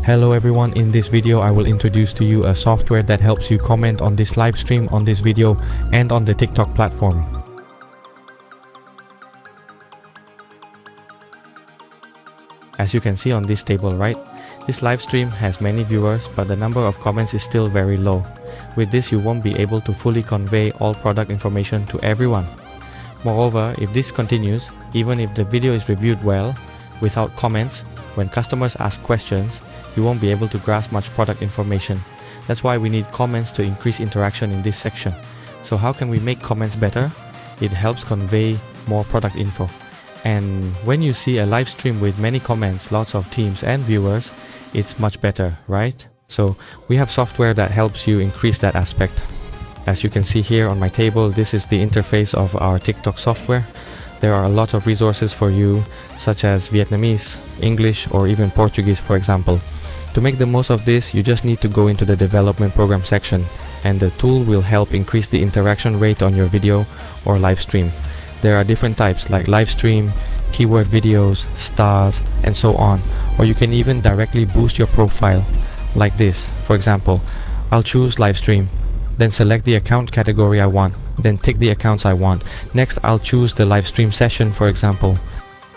Hello everyone, in this video I will introduce to you a software that helps you comment on this live stream, on this video, and on the TikTok platform. As you can see on this table, right? This live stream has many viewers, but the number of comments is still very low. With this, you won't be able to fully convey all product information to everyone. Moreover, if this continues, even if the video is reviewed well, without comments, when customers ask questions, you won't be able to grasp much product information. That's why we need comments to increase interaction in this section. So how can we make comments better? It helps convey more product info. And when you see a live stream with many comments, lots of teams and viewers, it's much better, right? So we have software that helps you increase that aspect. As you can see here on my table, this is the interface of our TikTok software. There are a lot of resources for you, such as Vietnamese, English, or even Portuguese, for example. To make the most of this, you just need to go into the development program section, and the tool will help increase the interaction rate on your video or live stream. There are different types like live stream, keyword videos, stars, and so on. Or you can even directly boost your profile like this. For example, I'll choose live stream, then select the account category I want, then tick the accounts I want. Next, I'll choose the live stream session, for example.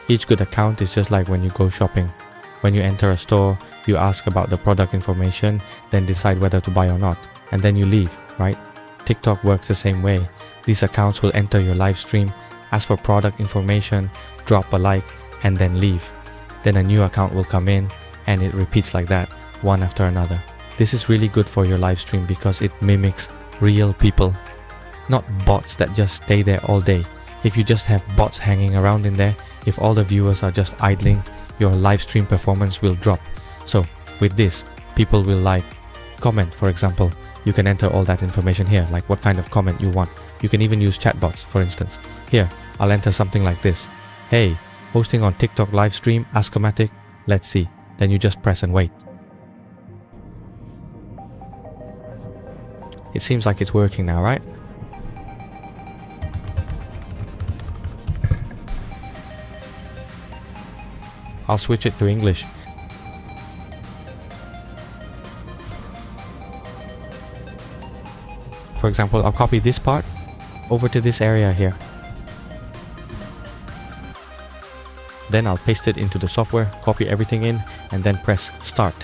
Each good account is just like when you go shopping. When you enter a store, you ask about the product information, then decide whether to buy or not, and then you leave, right? TikTok works the same way. These accounts will enter your live stream, ask for product information, drop a like, and then leave. Then a new account will come in, and it repeats like that, one after another. This is really good for your live stream because it mimics real people, not bots that just stay there all day. If you just have bots hanging around in there, if all the viewers are just idling, your live stream performance will drop. So with this, people will like, comment, for example. You can enter all that information here, like what kind of comment you want. You can even use chatbots, for instance. Here, I'll enter something like this. Hey, hosting on TikTok live stream, Askomatic, let's see. Then you just press and wait. It seems like it's working now, right? I'll switch it to English. For example, I'll copy this part over to this area here. Then I'll paste it into the software, copy everything in, and then press start.